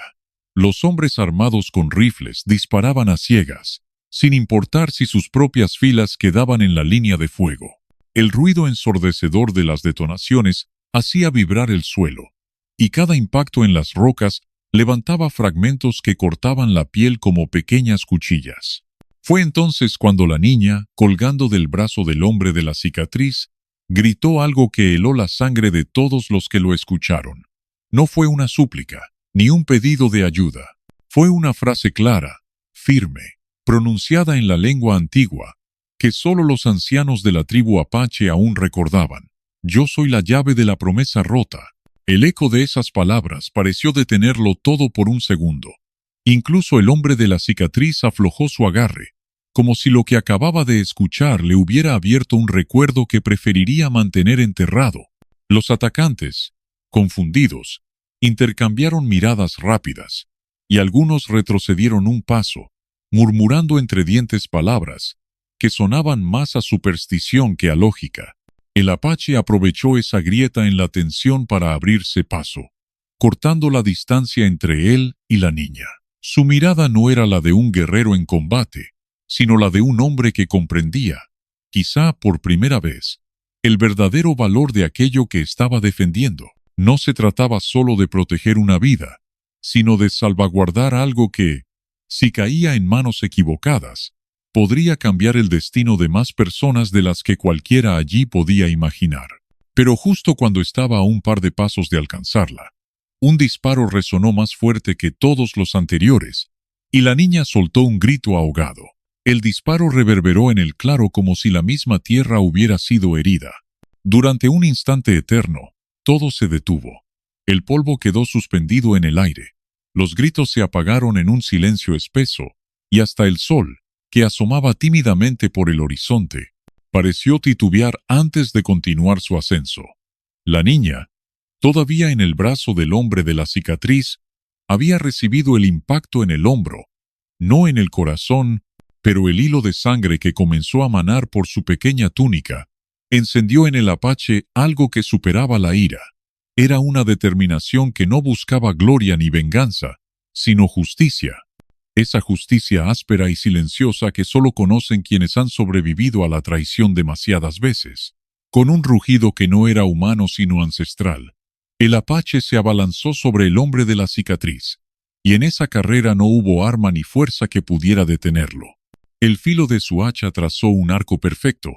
Los hombres armados con rifles disparaban a ciegas, sin importar si sus propias filas quedaban en la línea de fuego. El ruido ensordecedor de las detonaciones hacía vibrar el suelo, y cada impacto en las rocas levantaba fragmentos que cortaban la piel como pequeñas cuchillas. Fue entonces cuando la niña, colgando del brazo del hombre de la cicatriz, gritó algo que heló la sangre de todos los que lo escucharon. No fue una súplica, ni un pedido de ayuda. Fue una frase clara, firme, pronunciada en la lengua antigua, que solo los ancianos de la tribu apache aún recordaban. Yo soy la llave de la promesa rota. El eco de esas palabras pareció detenerlo todo por un segundo. Incluso el hombre de la cicatriz aflojó su agarre, como si lo que acababa de escuchar le hubiera abierto un recuerdo que preferiría mantener enterrado. Los atacantes, confundidos, intercambiaron miradas rápidas, y algunos retrocedieron un paso, murmurando entre dientes palabras que sonaban más a superstición que a lógica. El apache aprovechó esa grieta en la tensión para abrirse paso, cortando la distancia entre él y la niña. Su mirada no era la de un guerrero en combate, sino la de un hombre que comprendía, quizá por primera vez, el verdadero valor de aquello que estaba defendiendo. No se trataba solo de proteger una vida, sino de salvaguardar algo que, si caía en manos equivocadas, podría cambiar el destino de más personas de las que cualquiera allí podía imaginar. Pero justo cuando estaba a un par de pasos de alcanzarla, un disparo resonó más fuerte que todos los anteriores, y la niña soltó un grito ahogado. El disparo reverberó en el claro como si la misma tierra hubiera sido herida. Durante un instante eterno, todo se detuvo. El polvo quedó suspendido en el aire. Los gritos se apagaron en un silencio espeso, y hasta el sol, que asomaba tímidamente por el horizonte, pareció titubear antes de continuar su ascenso. La niña, todavía en el brazo del hombre de la cicatriz, había recibido el impacto en el hombro, no en el corazón, pero el hilo de sangre que comenzó a manar por su pequeña túnica encendió en el apache algo que superaba la ira. Era una determinación que no buscaba gloria ni venganza, sino justicia. Esa justicia áspera y silenciosa que solo conocen quienes han sobrevivido a la traición demasiadas veces. Con un rugido que no era humano sino ancestral, el apache se abalanzó sobre el hombre de la cicatriz, y en esa carrera no hubo arma ni fuerza que pudiera detenerlo. El filo de su hacha trazó un arco perfecto,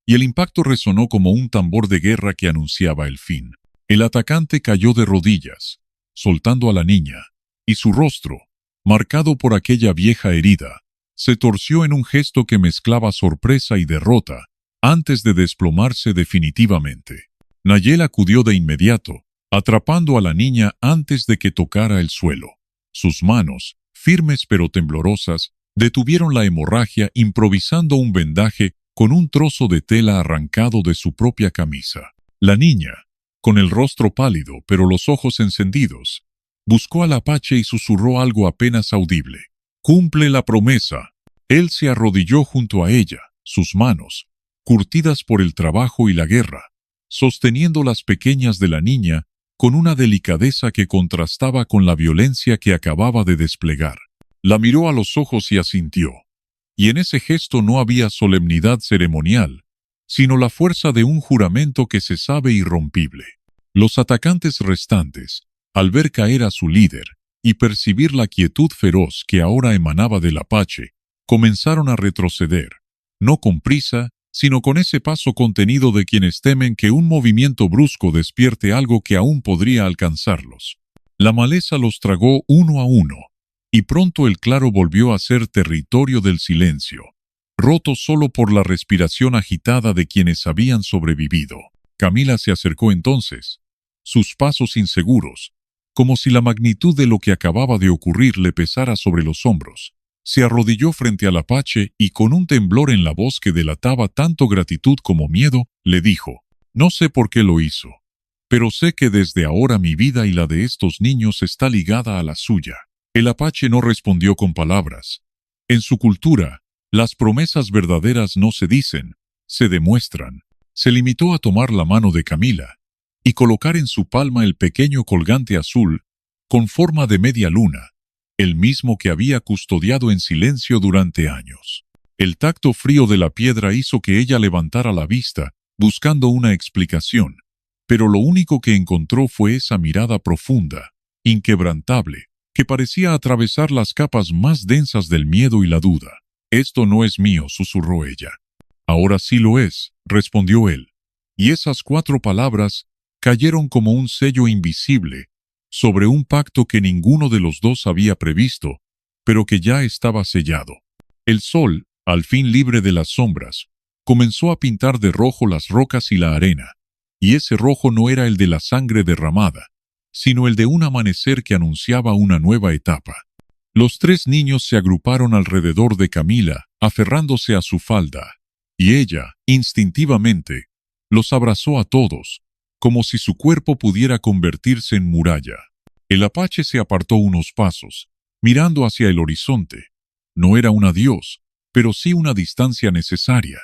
y el impacto resonó como un tambor de guerra que anunciaba el fin. El atacante cayó de rodillas, soltando a la niña, y su rostro, marcado por aquella vieja herida, se torció en un gesto que mezclaba sorpresa y derrota, antes de desplomarse definitivamente. Nayel acudió de inmediato, atrapando a la niña antes de que tocara el suelo. Sus manos, firmes pero temblorosas, detuvieron la hemorragia improvisando un vendaje con un trozo de tela arrancado de su propia camisa. La niña, con el rostro pálido pero los ojos encendidos, buscó al apache y susurró algo apenas audible. «Cumple la promesa». Él se arrodilló junto a ella, sus manos, curtidas por el trabajo y la guerra, sosteniendo las pequeñas de la niña con una delicadeza que contrastaba con la violencia que acababa de desplegar. La miró a los ojos y asintió. Y en ese gesto no había solemnidad ceremonial, sino la fuerza de un juramento que se sabe irrompible. Los atacantes restantes, al ver caer a su líder y percibir la quietud feroz que ahora emanaba del apache, comenzaron a retroceder, no con prisa, sino con ese paso contenido de quienes temen que un movimiento brusco despierte algo que aún podría alcanzarlos. La maleza los tragó uno a uno, y pronto el claro volvió a ser territorio del silencio, roto solo por la respiración agitada de quienes habían sobrevivido. Camila se acercó entonces, sus pasos inseguros, como si la magnitud de lo que acababa de ocurrir le pesara sobre los hombros. Se arrodilló frente al apache y con un temblor en la voz que delataba tanto gratitud como miedo, le dijo: «No sé por qué lo hizo, pero sé que desde ahora mi vida y la de estos niños está ligada a la suya». El apache no respondió con palabras. En su cultura, las promesas verdaderas no se dicen, se demuestran. Se limitó a tomar la mano de Camila y colocar en su palma el pequeño colgante azul con forma de media luna, el mismo que había custodiado en silencio durante años. El tacto frío de la piedra hizo que ella levantara la vista, buscando una explicación, pero lo único que encontró fue esa mirada profunda, inquebrantable, que parecía atravesar las capas más densas del miedo y la duda. «Esto no es mío», susurró ella. «Ahora sí lo es», respondió él, y esas 4 palabras cayeron como un sello invisible sobre un pacto que ninguno de los dos había previsto, pero que ya estaba sellado. El sol, al fin libre de las sombras, comenzó a pintar de rojo las rocas y la arena, y ese rojo no era el de la sangre derramada, sino el de un amanecer que anunciaba una nueva etapa. Los 3 niños se agruparon alrededor de Camila, aferrándose a su falda, y ella, instintivamente, los abrazó a todos, como si su cuerpo pudiera convertirse en muralla. El apache se apartó unos pasos, mirando hacia el horizonte. No era un adiós, pero sí una distancia necesaria.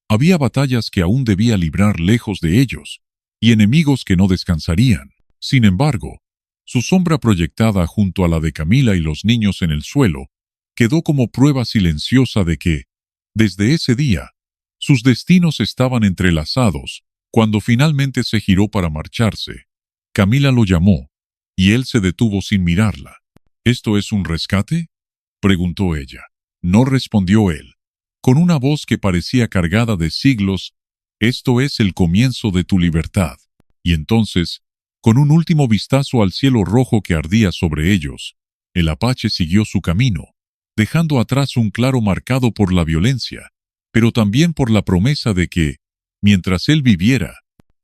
Había batallas que aún debía librar lejos de ellos, y enemigos que no descansarían. Sin embargo, su sombra proyectada junto a la de Camila y los niños en el suelo quedó como prueba silenciosa de que, desde ese día, sus destinos estaban entrelazados. Cuando finalmente se giró para marcharse, Camila lo llamó, y él se detuvo sin mirarla. ¿Esto es un rescate?, preguntó ella. No, respondió él, con una voz que parecía cargada de siglos. Esto es el comienzo de tu libertad. Y entonces, con un último vistazo al cielo rojo que ardía sobre ellos, el apache siguió su camino, dejando atrás un claro marcado por la violencia, pero también por la promesa de que, mientras él viviera,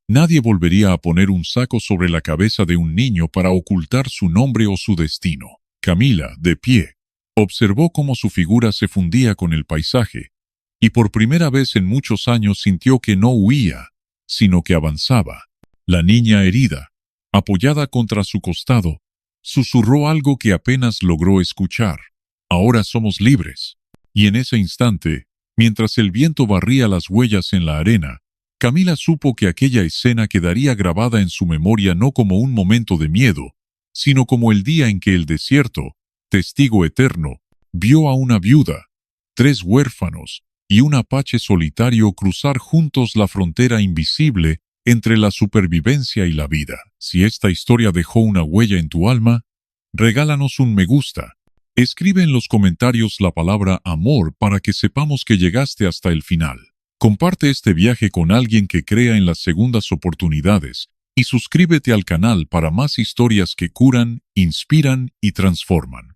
nadie volvería a poner un saco sobre la cabeza de un niño para ocultar su nombre o su destino. Camila, de pie, observó cómo su figura se fundía con el paisaje, y por primera vez en muchos años sintió que no huía, sino que avanzaba. La niña herida, apoyada contra su costado, susurró algo que apenas logró escuchar. Ahora somos libres. Y en ese instante, mientras el viento barría las huellas en la arena, Camila supo que aquella escena quedaría grabada en su memoria no como un momento de miedo, sino como el día en que el desierto, testigo eterno, vio a una viuda, 3 huérfanos y un apache solitario cruzar juntos la frontera invisible entre la supervivencia y la vida. Si esta historia dejó una huella en tu alma, regálanos un me gusta. Escribe en los comentarios la palabra amor para que sepamos que llegaste hasta el final. Comparte este viaje con alguien que crea en las segundas oportunidades y suscríbete al canal para más historias que curan, inspiran y transforman.